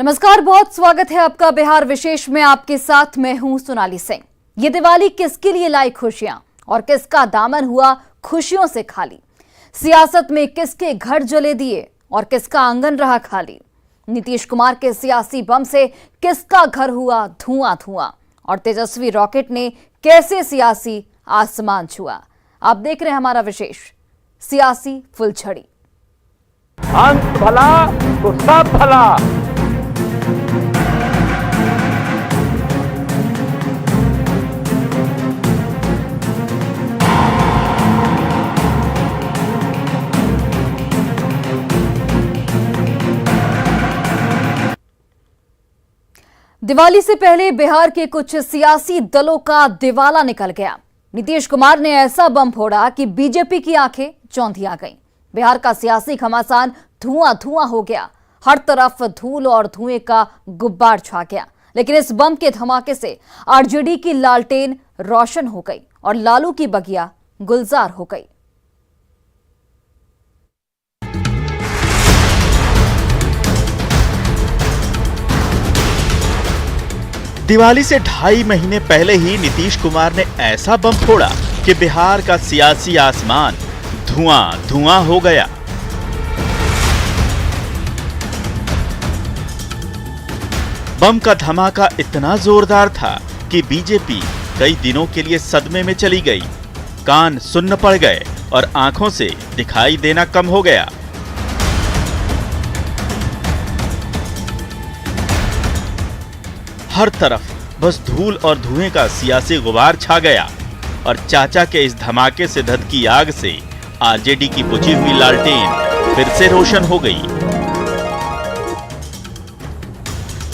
नमस्कार, बहुत स्वागत है आपका बिहार विशेष में। आपके साथ मैं हूं सोनाली सिंह। ये दिवाली किसके लिए लाई खुशियां और किसका दामन हुआ खुशियों से खाली? सियासत में किसके घर जले दिए और किसका आंगन रहा खाली? नीतीश कुमार के सियासी बम से किसका घर हुआ धुआं धुआं और तेजस्वी रॉकेट ने कैसे सियासी आसमान छुआ? आप देख रहे हैं हमारा विशेष सियासी फुलझड़ी। अंत भला तो सब भला। दिवाली से पहले बिहार के कुछ सियासी दलों का दिवाला निकल गया। नीतीश कुमार ने ऐसा बम फोड़ा कि बीजेपी की आंखें चौंधिया गईं। बिहार का सियासी घमासान धुआं धुआं हो गया। हर तरफ धूल और धुएं का गुब्बार छा गया। लेकिन इस बम के धमाके से आरजेडी की लालटेन रोशन हो गई और लालू की बगिया गुलजार हो गई। दिवाली से 2.5 महीने पहले ही नीतीश कुमार ने ऐसा बम फोड़ा कि बिहार का सियासी आसमान धुआं धुआं हो गया। बम का धमाका इतना जोरदार था कि बीजेपी कई दिनों के लिए सदमे में चली गई। कान सुन्न पड़ गए और आंखों से दिखाई देना कम हो गया। हर तरफ बस धूल और धुएं का सियासी गुबार छा गया और चाचा के इस धमाके से धधकी आग से आरजेडी की बुझी हुई लालटेन फिर से रोशन हो गई।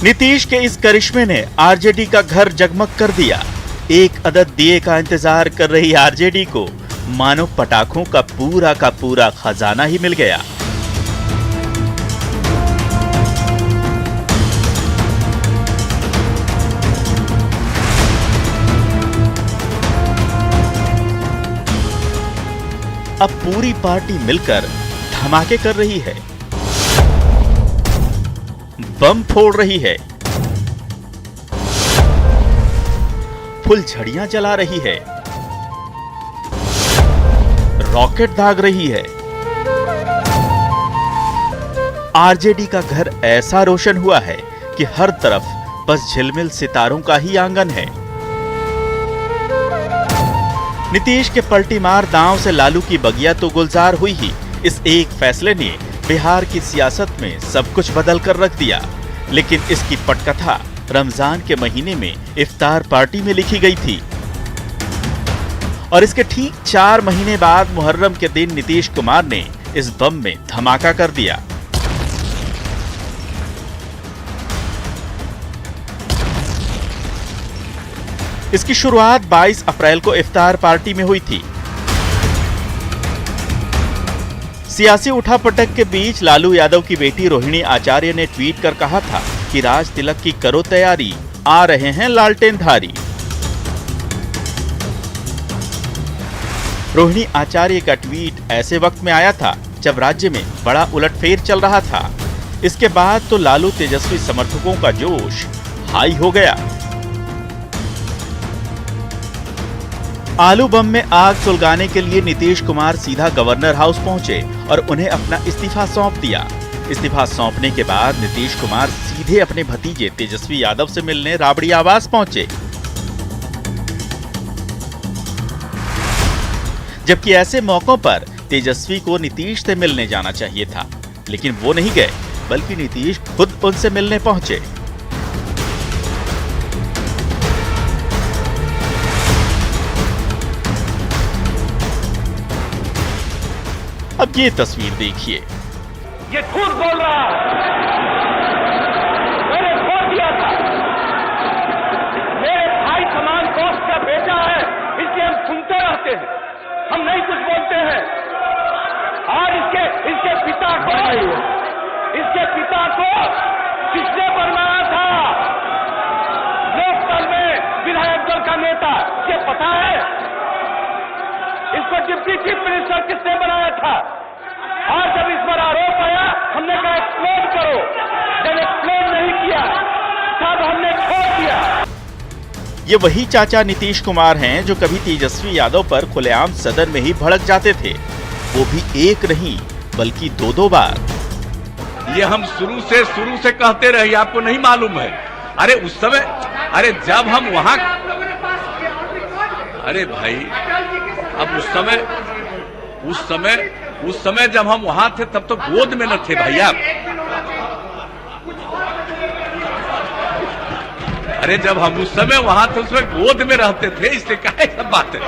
नीतीश के इस करिश्मे ने आरजेडी का घर जगमग कर दिया। एक अदद दिए का इंतजार कर रही आरजेडी को मानो पटाखों का पूरा खजाना ही मिल गया। अब पूरी पार्टी मिलकर धमाके कर रही है, बम फोड़ रही है, फुलझड़ियां जला रही है, रॉकेट दाग रही है। आरजेडी का घर ऐसा रोशन हुआ है कि हर तरफ बस झिलमिल सितारों का ही आंगन है। नीतीश के पलटी मार दांव से लालू की बगिया तो गुलजार हुई ही। इस एक फैसले ने बिहार की सियासत में सब कुछ बदल कर रख दिया। लेकिन इसकी पटकथा रमजान के महीने में इफ्तार पार्टी में लिखी गई थी और इसके ठीक 4 महीने बाद मुहर्रम के दिन नीतीश कुमार ने इस बम में धमाका कर दिया। इसकी शुरुआत 22 अप्रैल को इफ्तार पार्टी में हुई थी। सियासी उठापटक के बीच लालू यादव की बेटी रोहिणी आचार्य ने ट्वीट कर कहा था कि राज तिलक की करो तैयारी, आ रहे हैं लालटेनधारी। रोहिणी आचार्य का ट्वीट ऐसे वक्त में आया था जब राज्य में बड़ा उलटफेर चल रहा था। इसके बाद तो लालू तेजस्वी समर्थकों का जोश हाई हो गया। आलू बम में आग सुलगाने के लिए नीतीश कुमार सीधा गवर्नर हाउस पहुंचे और उन्हें अपना इस्तीफा सौंप दिया। इस्तीफा सौंपने के बाद नीतीश कुमार सीधे अपने भतीजे तेजस्वी यादव से मिलने राबड़ी आवास पहुंचे। जबकि ऐसे मौकों पर तेजस्वी को नीतीश से मिलने जाना चाहिए था, लेकिन वो नहीं गए, बल्कि नीतीश खुद उनसे मिलने पहुंचे। अब ये तस्वीर देखिए। ये झूठ बोल रहा है, मैंने खो दिया था। मेरे भाई समान दोस्त का बेटा है, इसलिए हम सुनते रहते हैं, हम नहीं कुछ बोलते हैं। आज इसके पिता को किसने बनवाया था लोकपाल में विधायक दल का नेता, ये पता है? इसको डिप्टी चीफ मिनिस्टर किसने बनाया था? और जब इस पर आरोप आया, हमने कहा एक्सप्लेन करो। जब एक्सप्लेन नहीं किया अब हमने छोड़ दिया। ये वही चाचा नीतीश कुमार हैं जो कभी तेजस्वी यादव पर खुलेआम सदन में ही भड़क जाते थे, वो भी एक नहीं बल्कि दो बार। ये हम शुरू से कहते रहे, आपको नहीं मालूम है? अरे उस समय, अरे जब हम वहां, अरे भाई अब उस समय जब हम वहां थे तब तो गोद में न थे भाई आप। अरे जब हम उस समय वहां थे उसमें गोद में रहते थे, इसलिए क्या सब बात है।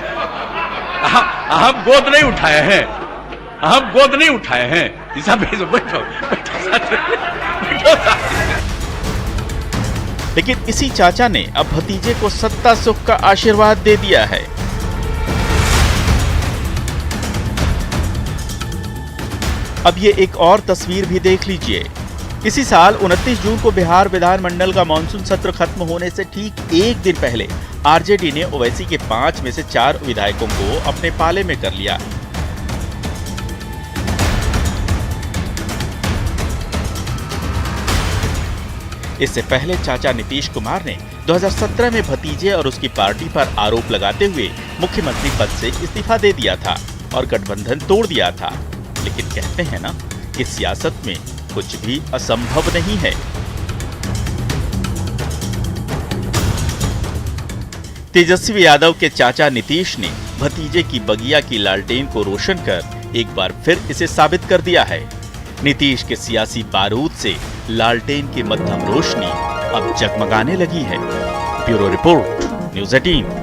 हम गोद नहीं उठाए हैं, हम गोद नहीं उठाए हैं। ऐसा बैठो बैठो लेकिन इसी चाचा ने अब भतीजे को सत्ता सुख का आशीर्वाद दे दिया है। अब ये एक और तस्वीर भी देख लीजिए। इसी साल 29 जून को बिहार विधानमंडल का मानसून सत्र खत्म होने से ठीक एक दिन पहले आरजेडी ने ओवैसी के 5 में से 4 विधायकों को अपने पाले में कर लिया। इससे पहले चाचा नीतीश कुमार ने 2017 में भतीजे और उसकी पार्टी पर आरोप लगाते हुए मुख्यमंत्री पद से इस्तीफा दे दिया था और गठबंधन तोड़ दिया था। लेकिन कहते हैं ना कि सियासत में कुछ भी असंभव नहीं है। तेजस्वी यादव के चाचा नीतीश ने भतीजे की बगिया की लालटेन को रोशन कर एक बार फिर इसे साबित कर दिया है। नीतीश के सियासी बारूद से लालटेन की मध्यम रोशनी अब जगमगाने लगी है। Bureau report, news 18।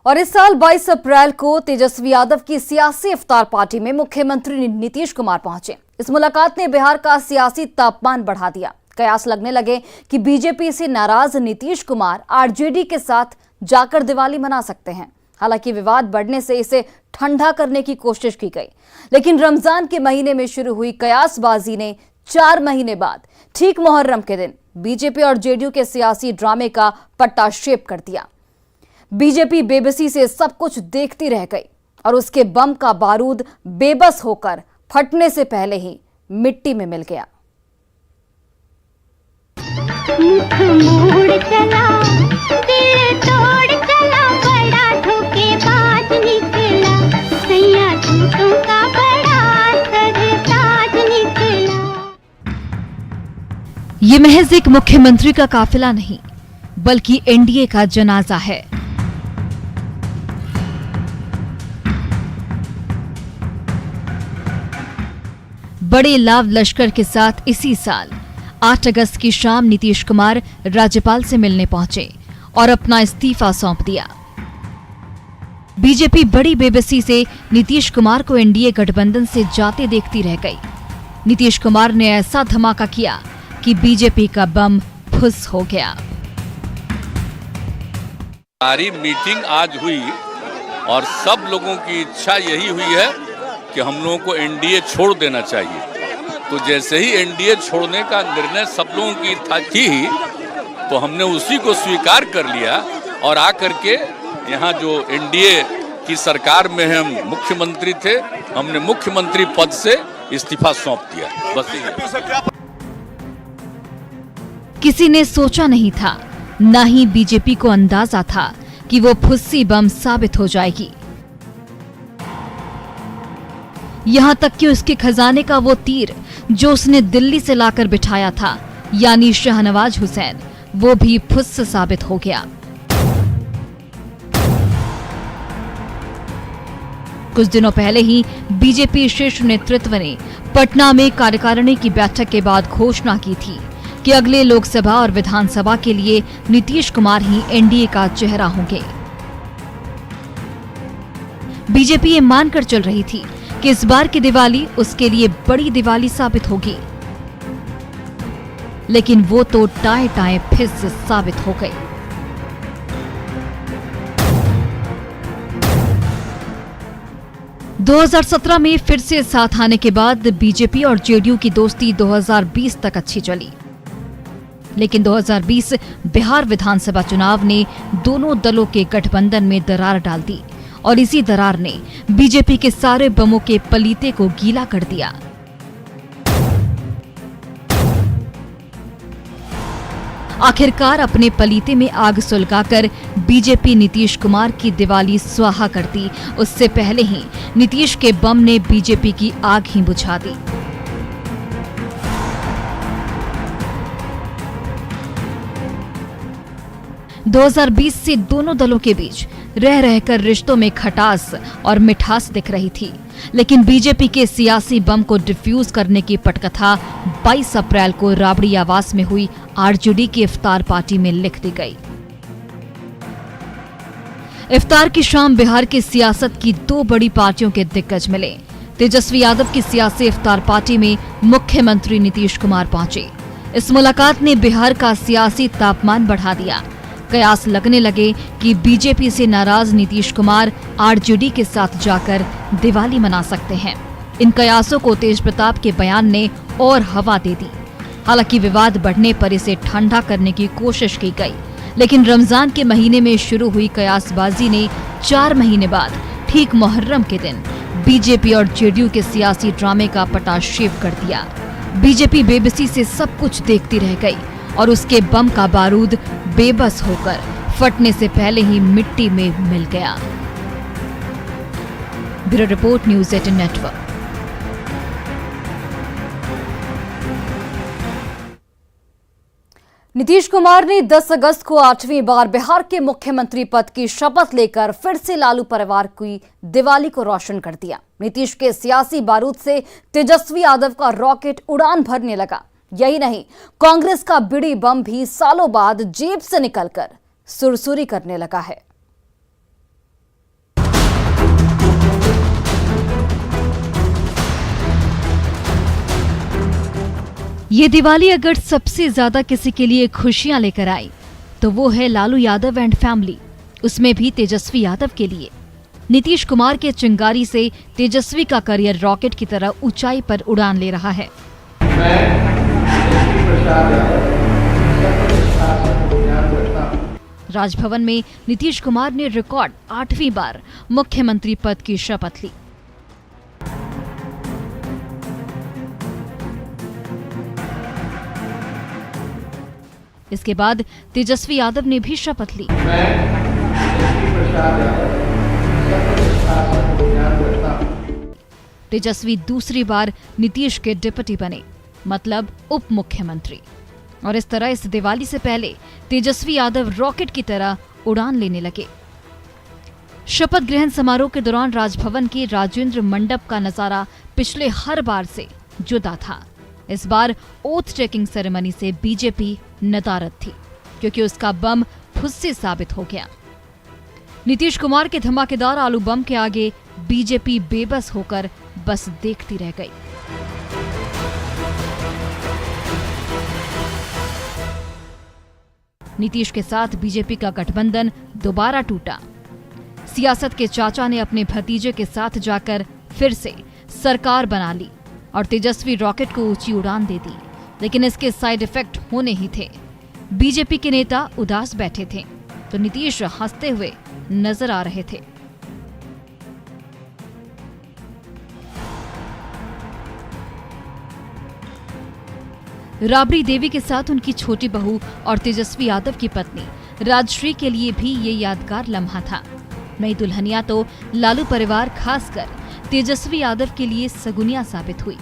और इस साल 22 अप्रैल को तेजस्वी यादव की सियासी इफ्तार पार्टी में मुख्यमंत्री नीतीश कुमार पहुंचे। इस मुलाकात ने बिहार का सियासी तापमान बढ़ा दिया। कयास लगने लगे कि बीजेपी से नाराज नीतीश कुमार आरजेडी के साथ जाकर दिवाली मना सकते हैं। हालांकि विवाद बढ़ने से इसे ठंडा करने की कोशिश की गई, लेकिन रमजान के महीने में शुरू हुई कयासबाजी ने 4 महीने बाद ठीक मुहर्रम के दिन बीजेपी और जेडीयू के सियासी ड्रामे का पट्टाक्षेप कर दिया। बीजेपी बेबसी से सब कुछ देखती रह गई और उसके बम का बारूद बेबस होकर फटने से पहले ही मिट्टी में मिल गया। मुड़ चला, दिल तोड़ चला, बड़ा धोखेबाज निकला, सैया झूठों का बड़ा सरताज निकला। ये महज एक मुख्यमंत्री का काफिला नहीं, बल्कि एनडीए का जनाजा है। बड़े लाव लश्कर के साथ इसी साल 8 अगस्त की शाम नीतीश कुमार राज्यपाल से मिलने पहुंचे और अपना इस्तीफा सौंप दिया। बीजेपी बड़ी बेबसी से नीतीश कुमार को एनडीए गठबंधन से जाते देखती रह गई। नीतीश कुमार ने ऐसा धमाका किया कि बीजेपी का बम फुस हो गया। हमारी मीटिंग आज हुई और सब लोगों की इच्छा यही हुई है कि हम लोगों को एनडीए छोड़ देना चाहिए। तो जैसे ही एनडीए छोड़ने का निर्णय सब लोगों की थी, तो हमने उसी को स्वीकार कर लिया और आकर के यहाँ जो एनडीए की सरकार में हम मुख्यमंत्री थे, हमने मुख्यमंत्री पद से इस्तीफा सौंप दिया। बस ये किसी ने सोचा नहीं था, न ही बीजेपी को अंदाजा था कि वो फुस्सी बम साबित हो जाएगी। यहां तक कि उसके खजाने का वो तीर जो उसने दिल्ली से लाकर बिठाया था, यानी शाहनवाज हुसैन, वो भी फुस साबित हो गया। कुछ दिनों पहले ही बीजेपी शीर्ष नेतृत्व ने पटना में कार्यकारिणी की बैठक के बाद घोषणा की थी कि अगले लोकसभा और विधानसभा के लिए नीतीश कुमार ही एनडीए का चेहरा होंगे। बीजेपी ये मानकर चल रही थी कि इस बार की दिवाली उसके लिए बड़ी दिवाली साबित होगी, लेकिन वो तो टाए टाए फिस साबित हो गई। – 2017 में फिर से साथ आने के बाद बीजेपी और जेडीयू की दोस्ती 2020 तक अच्छी चली, लेकिन 2020 बिहार विधानसभा चुनाव ने दोनों दलों के गठबंधन में दरार डाल दी और इसी दरार ने बीजेपी के सारे बमों के पलीते को गीला कर दिया। आखिरकार अपने पलीते में आग सुलगाकर बीजेपी नीतीश कुमार की दिवाली स्वाहा करती, उससे पहले ही नीतीश के बम ने बीजेपी की आग ही बुझा दी। – 2020 से दोनों दलों के बीच रह रहकर रिश्तों में खटास और मिठास दिख रही थी, लेकिन बीजेपी के सियासी बम को डिफ्यूज करने की पटकथा 22 अप्रैल को राबड़ी आवास में हुई आरजेडी की इफ्तार पार्टी में लिख दी गई। इफ्तार की शाम बिहार की सियासत की दो बड़ी पार्टियों के दिग्गज मिले। तेजस्वी यादव की सियासी इफ्तार पार्टी में मुख्यमंत्री नीतीश कुमार पहुंचे। इस मुलाकात ने बिहार का सियासी तापमान बढ़ा दिया। कयास लगने लगे कि बीजेपी से नाराज नीतीश कुमार आरजेडी के साथ जाकर दिवाली मना सकते हैं। इन कयासों को तेज प्रताप के बयान ने और हवा दे दी। हालांकि विवाद बढ़ने पर इसे ठंडा करने की कोशिश की गई, लेकिन रमजान के महीने में शुरू हुई कयासबाजी ने 4 महीने बाद ठीक मुहर्रम के दिन बीजेपी और जेडीयू के सियासी ड्रामे का पटाक्षेप कर दिया। बीजेपी बेबसी से सब कुछ देखती रह गई और उसके बम का बारूद बेबस होकर फटने से पहले ही मिट्टी में मिल गया। Bureau report, news 18 network. Nitish Kumar ने 10 अगस्त को 8वीं बार बिहार के मुख्यमंत्री पद की शपथ लेकर फिर से लालू परिवार की दिवाली को रोशन कर दिया। नीतीश के सियासी बारूद से तेजस्वी यादव का रॉकेट उड़ान भरने लगा। यही नहीं, कांग्रेस का बिड़ी बम भी सालों बाद जेब से निकलकर सुरसुरी करने लगा है। ये दिवाली अगर सबसे ज्यादा किसी के लिए खुशियां लेकर आई तो वो है लालू यादव एंड फैमिली, उसमें भी तेजस्वी यादव के लिए। नीतीश कुमार के चिंगारी से तेजस्वी का करियर रॉकेट की तरह ऊंचाई पर उड़ान ले रहा है। राजभवन में नीतीश कुमार ने रिकॉर्ड 8वीं बार मुख्यमंत्री पद की शपथ ली। इसके बाद तेजस्वी यादव ने भी शपथ ली। तेजस्वी दूसरी बार नीतीश के डिप्टी बने, मतलब उप मुख्यमंत्री। और इस तरह इस दिवाली से पहले तेजस्वी यादव रॉकेट की तरह उड़ान लेने लगे। शपथ ग्रहण समारोह के दौरान राजभवन के राजेंद्र मंडप का नजारा पिछले हर बार से जुदा था। इस बार ओथ टेकिंग सेरेमनी से बीजेपी नदारद थी, क्योंकि उसका बम फुस्सी साबित हो गया। नीतीश कुमार के धमाकेदार आलू बम के आगे बीजेपी बेबस होकर बस देखती रह गई। नीतीश के साथ बीजेपी का गठबंधन दोबारा टूटा। सियासत के चाचा ने अपने भतीजे के साथ जाकर फिर से सरकार बना ली और तेजस्वी रॉकेट को ऊंची उड़ान दे दी, लेकिन इसके साइड इफेक्ट होने ही थे। बीजेपी के नेता उदास बैठे थे तो नीतीश हंसते हुए नजर आ रहे थे। राबड़ी देवी के साथ उनकी छोटी बहू और तेजस्वी यादव की पत्नी राजश्री के लिए भी ये यादगार लम्हा था। नई दुल्हनिया तो लालू परिवार, खासकर तेजस्वी यादव के लिए सगुनिया साबित हुई।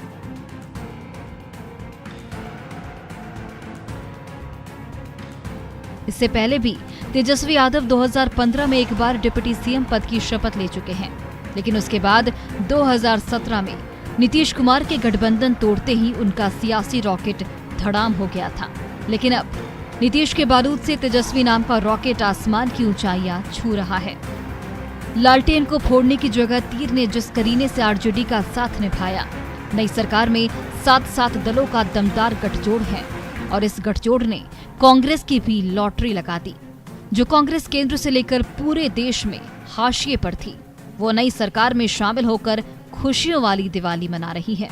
इससे पहले भी तेजस्वी यादव 2015 में एक बार डिप्टी सीएम पद की शपथ ले चुके हैं, लेकिन उसके बाद 2017 में नीतीश कुमार के गठबंधन तोड़ते ही उनका सियासी रॉकेट धड़ाम हो गया था। लेकिन अब नीतीश के बारूद से तेजस्वी नाम का रॉकेट आसमान की ऊंचाइयां छू रहा है। लालटेन को फोड़ने की जगह तीर ने जिस करीने से आरजेडी का साथ निभाया, नई सरकार में 7 दलों का दमदार गठजोड़ है और इस गठजोड़ ने कांग्रेस की भी लॉटरी लगा दी। जो कांग्रेस केंद्र से लेकर पूरे देश में हाशिए पर थी, वो नई सरकार में शामिल होकर खुशियों वाली दिवाली मना रही है।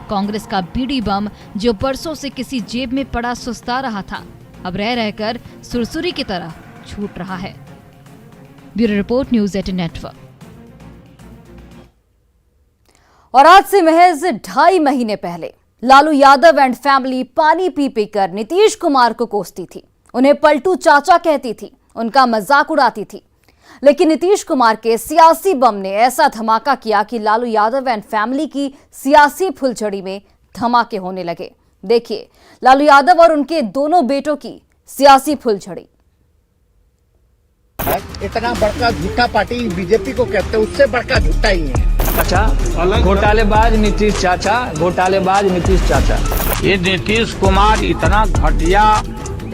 कांग्रेस का बीड़ी बम जो बरसों से किसी जेब में पड़ा सुस्ता रहा था, अब रह रहकर सुरसुरी की तरह छूट रहा है। Bureau report, news 18 network. और आज से महज 2.5 महीने पहले लालू यादव एंड फैमिली पानी पी कर नीतीश कुमार को कोसती थी। उन्हें पलटू चाचा कहती थी, उनका मजाक उड़ाती थी। लेकिन नीतीश कुमार के सियासी बम ने ऐसा धमाका किया कि लालू यादव एंड फैमिली की सियासी फुलझड़ी में धमाके होने लगे। देखिए लालू यादव और उनके दोनों बेटों की सियासी फुलझड़ी। इतना बड़का झूठा पार्टी बीजेपी को कहते हैं, उससे बड़का झूठा ही है। चाचा घोटालेबाज नीतीश चाचा, घोटालेबाज नीतीश चाचा। ये नीतीश कुमार इतना घटिया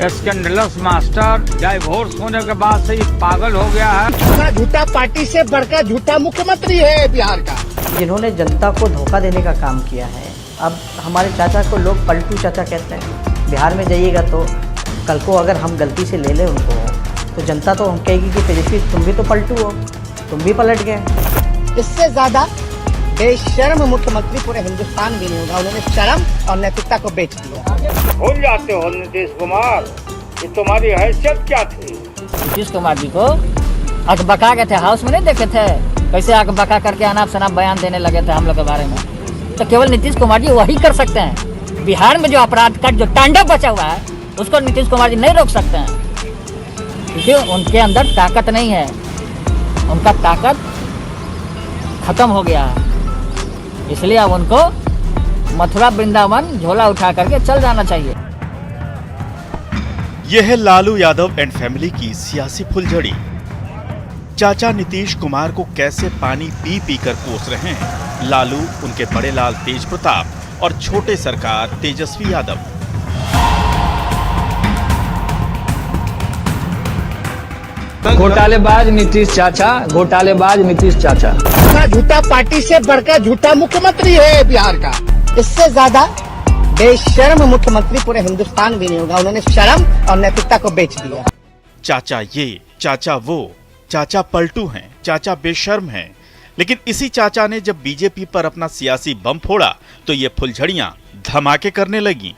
स्कैंडलस मास्टर, डाइवोर्स होने के बाद से ये पागल हो गया है। इतना झूठा पार्टी से बड़का झूठा मुख्यमंत्री है बिहार का, जिन्होंने जनता को धोखा देने का काम किया है। अब हमारे चाचा को लोग पलटू चाचा कहते हैं। बिहार में जाइएगा तो कल को अगर हम गलती से ले लें उनको, तो जनता तो हम कहेगी कि तेजस्वी तुम भी तो पलटू हो, तुम भी पलट गए। इससे ज्यादा बेशर्म मुख्यमंत्री पूरे हिंदुस्तान भी नहीं होगा। उन्होंने शर्म और नैतिकता को बेच दिया। भूल जाते हो नीतीश कुमार, ये तुम्हारी हैसियत क्या थी? नीतीश कुमार जी को अकबका गए थे, हाउस में नहीं देखे थे कैसे अकबका करके अनाप शनाप बयान देने लगे थे हम लोग के बारे में। तो केवल नीतीश कुमार जी वही कर सकते हैं। बिहार में जो अपराध का जो तांडव बचा हुआ है उसको नीतीश कुमार जी नहीं रोक सकते हैं, क्योंकि उनके अंदर ताकत नहीं है। उनका ताकत खत्म हो गया है, इसलिए अब उनको मथुरा वृंदावन झोला उठा करके चल जाना चाहिए। यह है लालू यादव एंड फैमिली की सियासी फुलझड़ी। चाचा नीतीश कुमार को कैसे पानी पी पी कर कोस रहे हैं लालू, उनके बड़े लाल तेज प्रताप और छोटे सरकार तेजस्वी यादव। घोटालेबाज नीतीश चाचा, घोटालेबाज नीतीश चाचा। इतना झूठा पार्टी से बड़का झूठा मुख्यमंत्री है बिहार का। इससे ज्यादा बेशर्म मुख्यमंत्री पूरे हिंदुस्तान भी नहीं होगा। उन्होंने शर्म और नैतिकता को बेच दिया। चाचा ये, चाचा वो, चाचा पलटू हैं, चाचा बेशर्म हैं। लेकिन इसी चाचा ने जब बीजेपी पर अपना सियासी बम फोड़ा तो ये फुलझड़ियां धमाके करने लगी।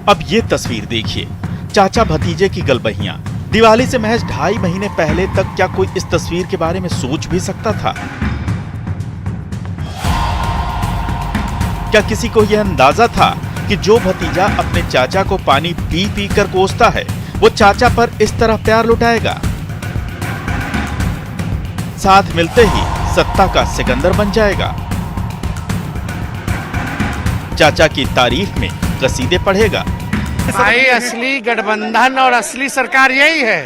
अब ये तस्वीर देखिए, चाचा भतीजे की गलबहियां। दिवाली से महज 2.5 महीने पहले तक क्या कोई इस तस्वीर के बारे में सोच भी सकता था? क्या किसी को यह अंदाजा था कि जो भतीजा अपने चाचा को पानी पी पी कर कोसता है वो चाचा पर इस तरह प्यार लुटाएगा? साथ मिलते ही सत्ता का सिकंदर बन जाएगा। चाचा की तारीफ में कसीदे पढ़ेगा। भाई असली गठबंधन और असली सरकार यही है।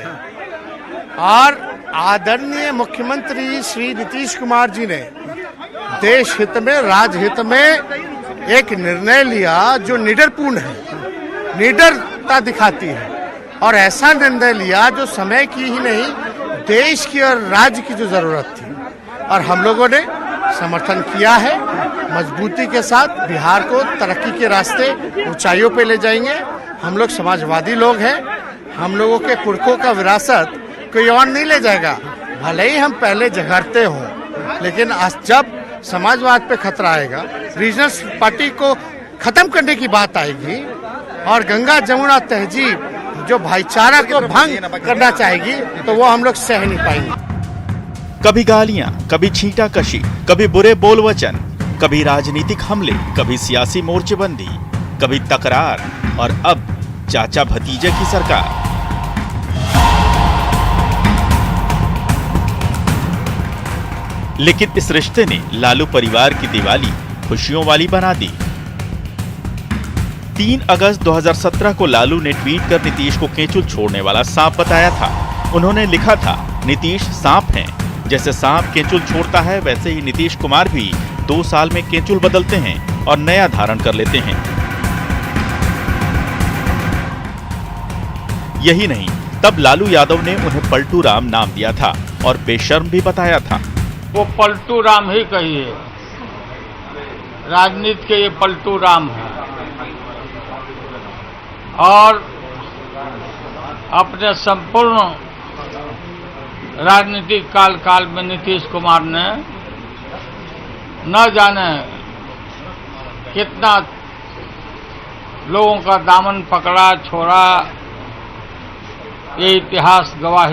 और आदरणीय मुख्यमंत्री श्री नीतीश कुमार जी ने देश हित में, राजहित में एक निर्णय लिया जो निडरपूर्ण है, निडरता दिखाती है। और ऐसा निर्णय लिया जो समय की ही नहीं, देश की और राज्य की जो जरूरत थी। और हम लोगों ने समर्थन किया है। मजबूती के साथ बिहार को तरक्की के रास्ते ऊंचाइयों पे ले जाएंगे। हम लोग समाजवादी लोग हैं। हम लोगों के पुरखों का विरासत कोई और नहीं ले जाएगा। भले ही हम पहले झगड़ते हों, लेकिन आज जब समाजवाद पे खतरा आएगा, रीजनल पार्टी को खत्म करने की बात आएगी और गंगा जमुना तहजीब जो भाईचारा को भंग करना चाहेगी, तो वो हम लोग सह नहीं पाएंगे। कभी गालियां, कभी छींटाकशी, कभी बुरे बोल वचन, कभी राजनीतिक हमले, कभी सियासी मोर्चेबंदी, कभी तकरार और अब चाचा भतीजे की सरकार। लेकिन इस रिश्ते ने लालू परिवार की दिवाली खुशियों वाली बना दी। 3 अगस्त 2017 को लालू ने ट्वीट कर नीतीश को केंचुल छोड़ने वाला सांप बताया था। उन्होंने लिखा था, नीतीश सांप हैं, जैसे सांप केंचुल छोड़ता है वैसे ही नीतीश कुमार भी 2 साल में केंचुल बदलते हैं और नया धारण कर लेते हैं। यही नहीं, तब लालू यादव ने उन्हें पलटू राम नाम दिया था और बेशर्म भी बताया था। वो पलटू राम ही कहिए, राजनीति के ये पलटू राम है। और अपने संपूर्ण राजनीतिक काल में नीतीश कुमार ने न जाने कितना लोगों का दामन पकड़ा, छोड़ा, ये इतिहास गवाह।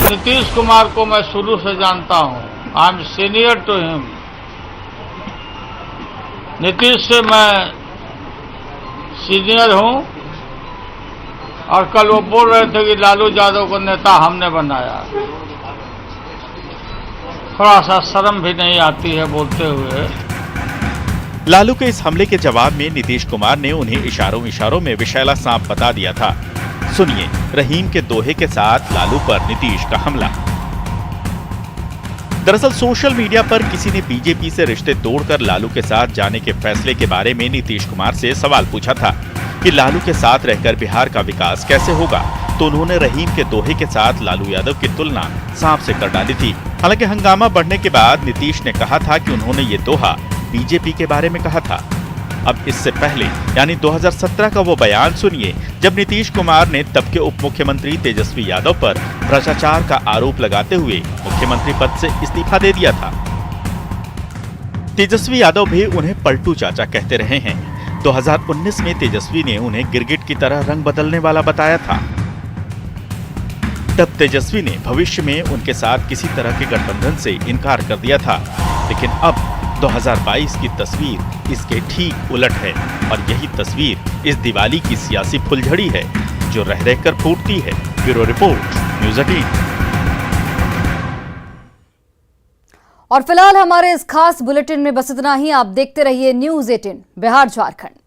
नीतीश कुमार को मैं शुरू से जानता हूँ। I am senior to him Nitish से मैं सीनियर हूं और कल वो बोल रहे थे कि लालू यादव को नेता हमने बनाया। थोड़ा सा शर्म भी नहीं आती है बोलते हुए। लालू के इस हमले के जवाब में नीतीश कुमार ने उन्हें इशारों में विषैला सांप बता दिया था। सुनिए रहीम के दोहे के साथ लालू पर नीतीश का हमला। दरअसल सोशल मीडिया पर किसी ने बीजेपी से रिश्ते तोड़कर लालू के साथ जाने के फैसले के बारे में नीतीश कुमार से सवाल पूछा था कि लालू के साथ रहकर बिहार का विकास कैसे होगा, तो उन्होंने रहीम के दोहे के साथ लालू यादव की तुलना सांप से कर डाली थी। हालांकि हंगामा बढ़ने के बाद नीतीश ने कहा था कि उन्होंने ये दोहा बीजेपी के बारे में कहा था। अब इससे पहले यानी 2017 का वो बयान सुनिए जब नीतीश कुमार ने तब के उप मुख्यमंत्री तेजस्वी यादव पर भ्रष्टाचार का आरोप लगाते हुए मुख्यमंत्री पद से इस्तीफा दे दिया था। तेजस्वी यादव भी उन्हें पलटू चाचा कहते रहे हैं। 2019 में तेजस्वी ने उन्हें गिरगिट की तरह रंग बदलने वाला बताया था। तब तेजस्वी ने भविष्य में उनके साथ किसी तरह के गठबंधन से इनकार कर दिया था, लेकिन अब 2022 की तस्वीर इसके ठीक उलट है और यही तस्वीर इस दिवाली की सियासी फुलझड़ी है जो रह रहकर फूटती है। Bureau report, news 18। और फिलहाल हमारे इस खास बुलेटिन में बस इतना ही। आप देखते रहिए न्यूज़ 18 बिहार झारखंड।